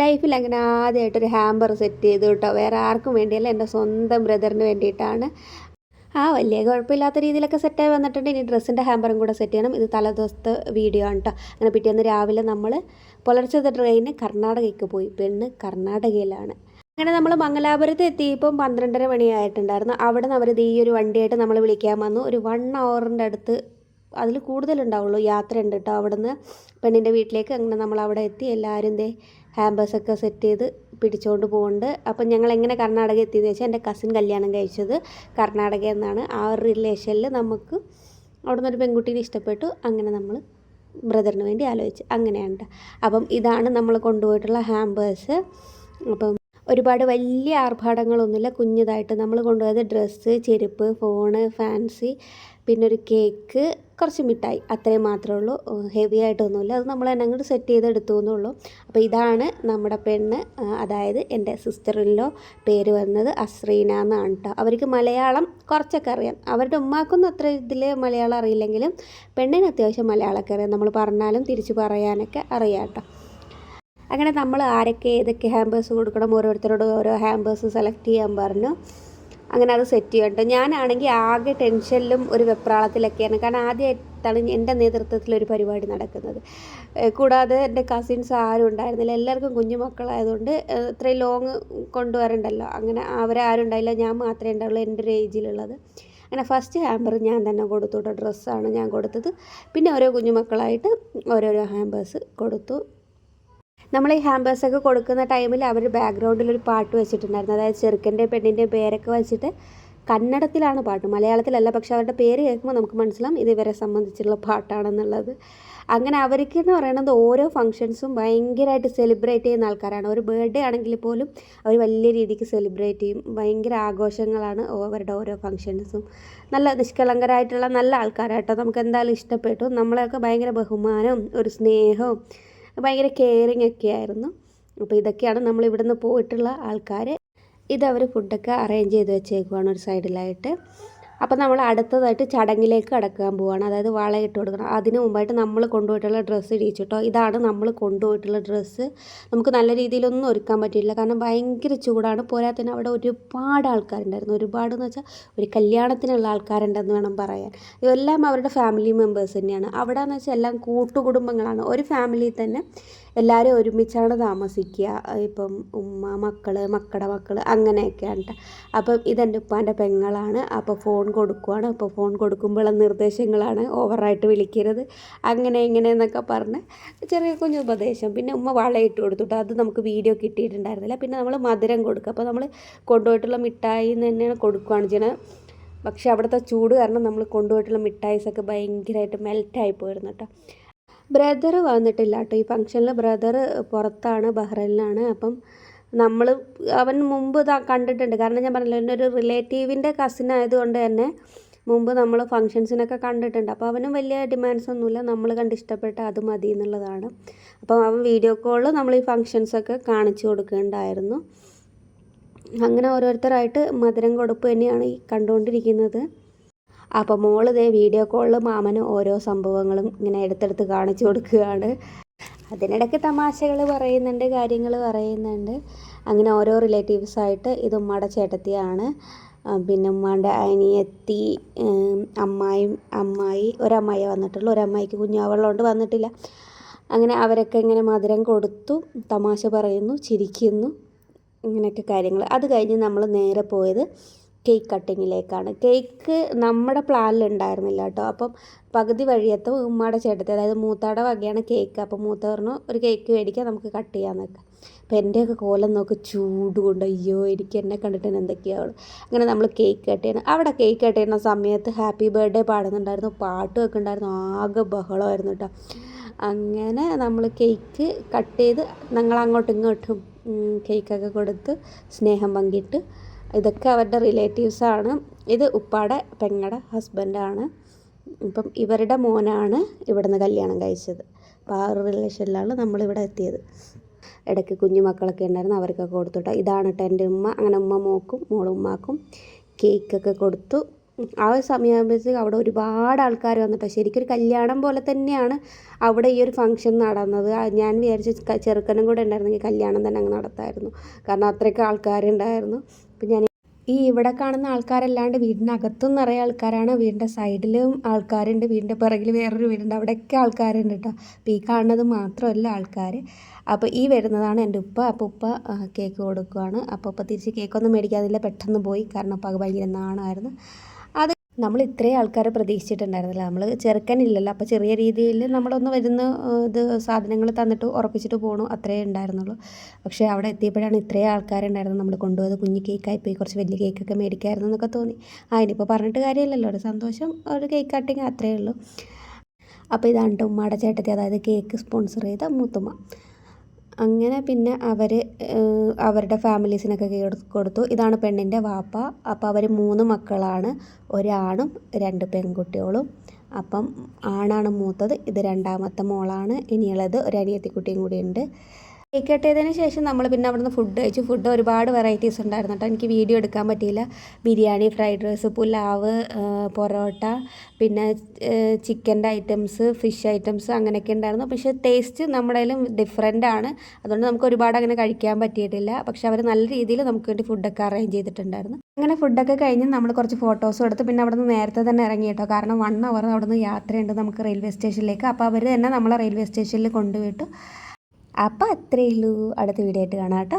ലൈഫിൽ അങ്ങനെ ആദ്യമായിട്ടൊരു ഹാമ്പർ സെറ്റ് ചെയ്തു കേട്ടോ. വേറെ ആർക്കും വേണ്ടിയല്ല, എൻ്റെ സ്വന്തം ബ്രദറിന് വേണ്ടിയിട്ടാണ്. വലിയ കുഴപ്പമില്ലാത്ത രീതിയിലൊക്കെ സെറ്റായി വന്നിട്ടുണ്ട്. ഇനി ഡ്രസ്സിൻ്റെ ഹാമ്പറും കൂടെ സെറ്റ് ചെയ്യണം. ഇത് തലേദിവസത്തെ വീഡിയോ ആണ് കേട്ടോ. അങ്ങനെ പിറ്റേന്ന് രാവിലെ നമ്മൾ പുലർച്ചത്തെ ട്രെയിന് കർണാടകയ്ക്ക് പോയി. പെണ്ണ് കർണാടകയിലാണ്. അങ്ങനെ നമ്മൾ മംഗലാപുരത്ത് എത്തിയപ്പം 12:30 മണിയായിട്ടുണ്ടായിരുന്നു. അവിടെ നിന്ന് അവർ ഈ ഒരു വണ്ടിയായിട്ട് നമ്മൾ വിളിക്കാൻ വന്നു. ഒരു 1 ഹവറിൻ്റെ അടുത്ത് അതിൽ കൂടുതലുണ്ടാവുള്ളൂ യാത്ര ഉണ്ട് കേട്ടോ. അവിടെ നിന്ന് പെണ്ണിൻ്റെ വീട്ടിലേക്ക്. അങ്ങനെ നമ്മൾ അവിടെ എത്തി. എല്ലാവരും ഹാമ്പേഴ്സൊക്കെ സെറ്റ് ചെയ്ത് പിടിച്ചുകൊണ്ട് പോകുന്നുണ്ട്. അപ്പം ഞങ്ങൾ എങ്ങനെ കർണാടക എത്തിയെന്ന് വെച്ചാൽ എൻ്റെ കസിൻ കല്യാണം കഴിച്ചത് കർണാടകയിൽ നിന്നാണ്. ആ ഒരു റിലേഷനിൽ നമുക്ക് അവിടെ നിന്നൊരു പെൺകുട്ടീനെ ഇഷ്ടപ്പെട്ടു. അങ്ങനെ നമ്മൾ ബ്രദറിന് വേണ്ടി ആലോചിച്ച് അങ്ങനെയാണ്. അപ്പം ഇതാണ് നമ്മൾ കൊണ്ടുപോയിട്ടുള്ള ഹാമ്പേഴ്സ്. അപ്പം ഒരുപാട് വലിയ ആർഭാടങ്ങളൊന്നുമില്ല, കുഞ്ഞതായിട്ട് നമ്മൾ കൊണ്ടുപോയത് ഡ്രസ്സ്, ചെരുപ്പ്, ഫോണ്, ഫാൻസി, പിന്നെ ഒരു കേക്ക്, കുറച്ച് മിഠായി, അത്രയും മാത്രമേ ഉള്ളൂ. ഹെവി ആയിട്ടൊന്നുമില്ല. അത് നമ്മൾ തന്നെ അങ്ങോട്ട് സെറ്റ് ചെയ്തെടുത്തു എന്നുള്ളൂ. അപ്പോൾ ഇതാണ് നമ്മുടെ പെണ്ണ്, അതായത് എൻ്റെ സിസ്റ്ററിലോ. പേര് വന്നത് അസ്രീന എന്നാണ് കേട്ടോ. അവർക്ക് മലയാളം കുറച്ചൊക്കെ അറിയാം. അവരുടെ ഉമ്മാക്കൊന്നും അത്ര ഇതിൽ മലയാളം അറിയില്ലെങ്കിലും പെണ്ണിന് അത്യാവശ്യം മലയാളമൊക്കെ അറിയാം. നമ്മൾ പറഞ്ഞാലും തിരിച്ച് പറയാനൊക്കെ അറിയാം കേട്ടോ. അങ്ങനെ നമ്മൾ ആരൊക്കെ ഏതൊക്കെ ഹാമ്പേഴ്സ് കൊടുക്കണം, ഓരോരുത്തരോട് ഓരോ ഹാമ്പേഴ്സ് സെലക്ട് ചെയ്യാൻ പറഞ്ഞു. അങ്ങനെ അത് സെറ്റ് ചെയ്യട്ടോ. ഞാനാണെങ്കിൽ ആകെ ടെൻഷനിലും ഒരു വെപ്രാളത്തിലൊക്കെയാണ്. കാരണം ആദ്യമായിട്ടാണ് എൻ്റെ നേതൃത്വത്തിലൊരു പരിപാടി നടക്കുന്നത്. കൂടാതെ എൻ്റെ കസിൻസ് ആരും ഉണ്ടായിരുന്നില്ല. എല്ലാവർക്കും കുഞ്ഞു മക്കളായതുകൊണ്ട് ഇത്രയും ലോങ് കൊണ്ടുവരണ്ടല്ലോ. അങ്ങനെ അവരാരും ഉണ്ടായില്ല, ഞാൻ മാത്രമേ ഉണ്ടാവുള്ളൂ എൻ്റെ ഒരു ഏജിലുള്ളത്. അങ്ങനെ ഫസ്റ്റ് ഹാമ്പർ ഞാൻ തന്നെ കൊടുത്തു കേട്ടോ. ഡ്രസ്സാണ് ഞാൻ കൊടുത്തത്. പിന്നെ ഓരോ കുഞ്ഞുമക്കളായിട്ട് ഓരോരോ ഹാമ്പേഴ്സ് കൊടുത്തു. നമ്മൾ ഈ ഹാമ്പേഴ്സൊക്കെ കൊടുക്കുന്ന ടൈമിൽ അവർ ബാക്ക്ഗ്രൗണ്ടിലൊരു പാട്ട് വെച്ചിട്ടുണ്ടായിരുന്നു. അതായത് ചെറുക്കൻ്റെ പെണ്ണിൻ്റെ പേരൊക്കെ വെച്ചിട്ട് കന്നഡത്തിലാണ് പാട്ട്, മലയാളത്തിലല്ല. പക്ഷെ അവരുടെ പേര് കേൾക്കുമ്പോൾ നമുക്ക് മനസ്സിലാവും ഇത് ഇവരെ സംബന്ധിച്ചുള്ള പാട്ടാണെന്നുള്ളത്. അങ്ങനെ അവർക്ക് എന്ന് പറയുന്നത് ഓരോ ഫങ്ഷൻസും ഭയങ്കരമായിട്ട് സെലിബ്രേറ്റ് ചെയ്യുന്ന ആൾക്കാരാണ്. ഒരു ബർത്ത്ഡേ ആണെങ്കിൽ പോലും അവർ വലിയ രീതിക്ക് സെലിബ്രേറ്റ് ചെയ്യും. ഭയങ്കര ആഘോഷങ്ങളാണ് അവരുടെ ഓരോ ഫങ്ഷൻസും. നല്ല നിഷ്കളങ്കരായിട്ടുള്ള നല്ല ആൾക്കാരായിട്ടോ. നമുക്ക് എന്തായാലും ഇഷ്ടപ്പെട്ടു. നമ്മളെയൊക്കെ ഭയങ്കര ബഹുമാനവും ഒരു സ്നേഹവും ഭയങ്കര കെയറിങ് ഒക്കെ ആയിരുന്നു. അപ്പോൾ ഇതൊക്കെയാണ് നമ്മൾ ഇവിടുന്ന് പോയിട്ടുള്ള ആൾക്കാർ. ഇതവർ ഫുഡൊക്കെ അറേഞ്ച് ചെയ്ത് വെച്ചേക്കുവാണ് ഒരു സൈഡിലായിട്ട്. അപ്പോൾ നമ്മൾ അടുത്തതായിട്ട് ചടങ്ങിലേക്ക് കടക്കാൻ പോവുകയാണ്. അതായത് വളയിട്ട് കൊടുക്കണം. അതിന് മുമ്പായിട്ട് നമ്മൾ കൊണ്ടുപോയിട്ടുള്ള ഡ്രസ്സ് ഇടിച്ചിട്ടോ. ഇതാണ് നമ്മൾ കൊണ്ടുപോയിട്ടുള്ള ഡ്രസ്സ്. നമുക്ക് നല്ല രീതിയിലൊന്നും ഒരുക്കാൻ പറ്റിയില്ല, കാരണം ഭയങ്കര ചൂടാണ്. പോരാത്തതിന് അവിടെ ഒരുപാട് ആൾക്കാരുണ്ടായിരുന്നു. ഒരുപാടെന്ന് വെച്ചാൽ ഒരു കല്യാണത്തിനുള്ള ആൾക്കാരുണ്ടെന്ന് വേണം പറയാൻ. ഇതെല്ലാം അവരുടെ ഫാമിലി മെമ്പേഴ്സ് തന്നെയാണ്. അവിടെ എന്ന് വെച്ചാൽ എല്ലാം കൂട്ടുകുടുംബങ്ങളാണ്. ഒരു ഫാമിലിയിൽ തന്നെ എല്ലാവരും ഒരുമിച്ചാണ് താമസിക്കുക. ഇപ്പം ഉമ്മ, മക്കൾ, മക്കളുടെ മക്കൾ, അങ്ങനെയൊക്കെയാണ് കേട്ടോ. അപ്പം ഇതെൻ്റെ ഉപ്പാൻ്റെ പെങ്ങളാണ്. അപ്പോൾ ഫോൺ കൊടുക്കുവാണ്. അപ്പോൾ ഫോൺ കൊടുക്കുമ്പോഴുള്ള നിർദ്ദേശങ്ങളാണ് ഓവറായിട്ട് വിളിക്കരുത്, അങ്ങനെ ഇങ്ങനെ എന്നൊക്കെ പറഞ്ഞ് ചെറിയ കുഞ്ഞു ഉപദേശം. പിന്നെ ഉമ്മ വളയിട്ട് കൊടുത്തിട്ട് അത് നമുക്ക് വീഡിയോ കിട്ടിയിട്ടുണ്ടായിരുന്നില്ല. പിന്നെ നമ്മൾ മധുരം കൊടുക്കുക. അപ്പോൾ നമ്മൾ കൊണ്ടുപോയിട്ടുള്ള മിഠായി തന്നെയാണ് കൊടുക്കുകയാണ് ചെയ്യണത്. പക്ഷേ അവിടുത്തെ ചൂട് കാരണം നമ്മൾ കൊണ്ടുപോയിട്ടുള്ള മിഠായിസൊക്കെ ഭയങ്കരമായിട്ട് മെൽറ്റായി പോയിരുന്നു കേട്ടോ. ബ്രദർ വന്നിട്ടില്ല കേട്ടോ ഈ ഫംഗ്ഷനിൽ. ബ്രദർ പുറത്താണ്, ബഹ്റൈനിലാണ്. അപ്പം നമ്മൾ അവൻ മുമ്പ് കണ്ടിട്ടുണ്ട്. കാരണം ഞാൻ പറഞ്ഞല്ലോ, എൻ്റെ ഒരു റിലേറ്റീവിൻ്റെ കസിൻ ആയതുകൊണ്ട് തന്നെ മുമ്പ് നമ്മൾ ഫങ്ഷൻസിനൊക്കെ കണ്ടിട്ടുണ്ട്. അപ്പോൾ അവനും വലിയ ഡിമാൻഡ്സ് ഒന്നുമില്ല, നമ്മൾ കണ്ട് ഇഷ്ടപ്പെട്ട അത് മതി എന്നുള്ളതാണ്. അപ്പം അവൻ വീഡിയോ കോളിൽ നമ്മൾ ഈ ഫങ്ഷൻസൊക്കെ കാണിച്ചു കൊടുക്കേണ്ടായിരുന്നു. അങ്ങനെ ഓരോരുത്തരായിട്ട് മധുരം കൊടുപ്പ് തന്നെയാണ് ഈ കണ്ടുകൊണ്ടിരിക്കുന്നത്. അപ്പോൾ മോൾ വീഡിയോ കോളിൽ മാമന് ഓരോ സംഭവങ്ങളും ഇങ്ങനെ എടുത്തെടുത്ത് കാണിച്ചു കൊടുക്കുകയാണ്. അതിനിടയ്ക്ക് തമാശകൾ പറയുന്നുണ്ട്, കാര്യങ്ങൾ പറയുന്നുണ്ട്. അങ്ങനെ ഓരോ റിലേറ്റീവ്സായിട്ട് ഇത് ഉമ്മയുടെ ചേട്ടത്തിയാണ്, പിന്നെ ഉമ്മാൻ്റെ അനിയത്തി, അമ്മായി ഒരമ്മായി വന്നിട്ടുള്ളൂ. ഒരമ്മായിക്ക് കുഞ്ഞാവെള്ളമുണ്ട്, വന്നിട്ടില്ല. അങ്ങനെ അവരൊക്കെ ഇങ്ങനെ മധുരം കൊടുത്തു, തമാശ പറയുന്നു, ചിരിക്കുന്നു, ഇങ്ങനെയൊക്കെ കാര്യങ്ങൾ. അത് കഴിഞ്ഞ് നമ്മൾ നേരെ പോയത് കേക്ക് കട്ടിങ്ങിലേക്കാണ്. കേക്ക് നമ്മുടെ പ്ലാനിലുണ്ടായിരുന്നില്ല കേട്ടോ. അപ്പം പകുതി വഴിയെത്തും ഉമ്മയുടെ ചേട്ടത്തി, അതായത് മൂത്താടെ വകയാണ് കേക്ക്. അപ്പം മൂത്ത പറഞ്ഞു ഒരു കേക്ക് മേടിക്കാം, നമുക്ക് കട്ട് ചെയ്യാമെന്നൊക്കെ. അപ്പോൾ എൻ്റെയൊക്കെ കോലം നോക്കി ചൂട് കൊണ്ട് അയ്യോ എനിക്ക് എന്നെ കണ്ടിട്ട് എന്തൊക്കെയാണ്. അങ്ങനെ നമ്മൾ കേക്ക് കട്ട് ചെയ്യണം. അവിടെ കേക്ക് കട്ട് ചെയ്യുന്ന സമയത്ത് ഹാപ്പി ബർത്ത്ഡേ പാടുന്നുണ്ടായിരുന്നു, പാട്ടുമൊക്കെ ഉണ്ടായിരുന്നു. ആകെ ബഹളമായിരുന്നു കേട്ടോ. അങ്ങനെ നമ്മൾ കേക്ക് കട്ട് ചെയ്ത് ഞങ്ങൾ അങ്ങോട്ടും ഇങ്ങോട്ടും കേക്കൊക്കെ കൊടുത്ത് സ്നേഹം പങ്കിട്ട്. ഇതൊക്കെ അവരുടെ റിലേറ്റീവ്സാണ്. ഇത് ഉപ്പാടെ പെങ്ങളുടെ ഹസ്ബൻഡാണ്. ഇപ്പം ഇവരുടെ മോനാണ് ഇവിടുന്ന് കല്യാണം കഴിച്ചത്. അപ്പോൾ ആ ഒരു റിലേഷനിലാണ് നമ്മളിവിടെ എത്തിയത്. ഇടയ്ക്ക് കുഞ്ഞു മക്കളൊക്കെ ഉണ്ടായിരുന്നു, അവർക്കൊക്കെ കൊടുത്തുട്ടോ. ഇതാണ് കേട്ടോ എൻ്റെ ഉമ്മ. അങ്ങനെ ഉമ്മ മോക്കും മോളും ഉമ്മാക്കും കേക്കൊക്കെ കൊടുത്തു. ആ ഒരു സമയമാകുമ്പോഴത്തേക്ക് അവിടെ ഒരുപാട് ആൾക്കാർ വന്നിട്ടോ. ശരിക്കും ഒരു കല്യാണം പോലെ തന്നെയാണ് അവിടെ ഈ ഒരു ഫംഗ്ഷൻ നടന്നത്. ഞാൻ വിചാരിച്ചു ചെറുക്കനും കൂടെ ഉണ്ടായിരുന്നെങ്കിൽ കല്യാണം തന്നെ അങ്ങ് നടത്തായിരുന്നു, കാരണം അത്രയ്ക്ക് ആൾക്കാരുണ്ടായിരുന്നു. അപ്പം ഞാൻ ഈ ഇവിടെ കാണുന്ന ആൾക്കാരല്ലാണ്ട് വീടിനകത്തും നിറയെ ആൾക്കാരാണ്, വീടിൻ്റെ സൈഡിലും ആൾക്കാരുണ്ട്, വീടിൻ്റെ പിറകിൽ വേറൊരു വീടുണ്ട്, അവിടെയൊക്കെ ആൾക്കാരുണ്ട് കേട്ടോ. അപ്പോൾ ഈ കാണുന്നത് മാത്രമല്ല ആൾക്കാർ. അപ്പോൾ ഈ വരുന്നതാണ് എൻ്റെ ഉപ്പ. അപ്പോൾ ഉപ്പ കേക്ക് കൊടുക്കുകയാണ്. അപ്പോൾ ഉപ്പ തിരിച്ച് കേക്കൊന്നും മേടിക്കാതില്ല, പെട്ടെന്ന് പോയി, കാരണം ഉപ്പ ഭയങ്കര നാണമായിരുന്നു. അത് നമ്മൾ ഇത്രയും ആൾക്കാരെ പ്രതീക്ഷിച്ചിട്ടുണ്ടായിരുന്നില്ല. നമ്മൾ ചെറുക്കനില്ലല്ലോ, അപ്പോൾ ചെറിയ രീതിയിൽ നമ്മളൊന്ന് വരുന്ന ഇത് സാധനങ്ങൾ തന്നിട്ട് ഉറപ്പിച്ചിട്ട് പോകണു, അത്രയേ ഉണ്ടായിരുന്നുള്ളൂ. പക്ഷേ അവിടെ എത്തിയപ്പോഴാണ് ഇത്രയും ആൾക്കാരുണ്ടായിരുന്നു. നമ്മൾ കൊണ്ടുപോയത് കുഞ്ഞ് കേക്കായിപ്പോയി, കുറച്ച് വലിയ കേക്കൊക്കെ മേടിക്കായിരുന്നു എന്നൊക്കെ തോന്നി. ഇനിയിപ്പോൾ പറഞ്ഞിട്ട് കാര്യമില്ലല്ലോ, ഒരു സന്തോഷം, ഒരു കേക്ക് കട്ടിങ്, അത്രയേ ഉള്ളൂ. അപ്പോൾ ഇതാണ് കേട്ടോ ഉമ്മയുടെ ചേട്ടത്തി, അതായത് കേക്ക് സ്പോൺസർ ചെയ്ത മൂത്തുമ്മ. അങ്ങനെ പിന്നെ അവർ അവരുടെ ഫാമിലീസിനൊക്കെ കൊടുത്തു. ഇതാണ് പെണ്ണിൻ്റെ വാപ്പ. അപ്പോൾ അവർ 3 മക്കളാണ്, ഒരാണും 2 പെൺകുട്ടികളും. അപ്പം ആണാണ് മൂത്തത്, ഇത് രണ്ടാമത്തെ മോളാണ്. ഇനിയുള്ളത് ഒരു അനിയത്തിക്കുട്ടിയും കൂടിയുണ്ട്. കേക്ക് കട്ട് ചെയ്തതിന് ശേഷം നമ്മൾ പിന്നെ അവിടുന്ന് ഫുഡ് കഴിച്ചു. ഫുഡ് ഒരുപാട് വെറൈറ്റീസ് ഉണ്ടായിരുന്നു കേട്ടോ, എനിക്ക് വീഡിയോ എടുക്കാൻ പറ്റിയില്ല. ബിരിയാണി, ഫ്രൈഡ് റൈസ്, പുലാവ്, പൊറോട്ട, പിന്നെ ചിക്കൻ്റെ ഐറ്റംസ്, ഫിഷ് ഐറ്റംസ്, അങ്ങനെയൊക്കെ ഉണ്ടായിരുന്നു. പക്ഷേ ടേസ്റ്റ് നമ്മുടെയിലും ഡിഫറെൻ്റ് ആണ്, അതുകൊണ്ട് നമുക്ക് ഒരുപാട് അങ്ങനെ കഴിക്കാൻ പറ്റിയിട്ടില്ല. പക്ഷേ അവർ നല്ല രീതിയിൽ നമുക്ക് വേണ്ടി ഫുഡൊക്കെ അറേഞ്ച് ചെയ്തിട്ടുണ്ടായിരുന്നു. അങ്ങനെ ഫുഡൊക്കെ കഴിഞ്ഞ് നമ്മൾ കുറച്ച് ഫോട്ടോസും എടുത്ത് പിന്നെ അവിടെ നിന്ന് നേരത്തെ തന്നെ ഇറങ്ങി കേട്ടോ, കാരണം 1 hour അവിടെ നിന്ന് യാത്രയുണ്ട് നമുക്ക് റെയിൽവേ സ്റ്റേഷനിലേക്ക്. അപ്പോൾ അവർ തന്നെ നമ്മളെ റെയിൽവേ സ്റ്റേഷനിൽ കൊണ്ടുപോയിട്ടു. അപ്പോൾ അത്രയേ ഉള്ളൂ. അടുത്ത വീഡിയോ ആയിട്ട് കാണാം കേട്ടോ.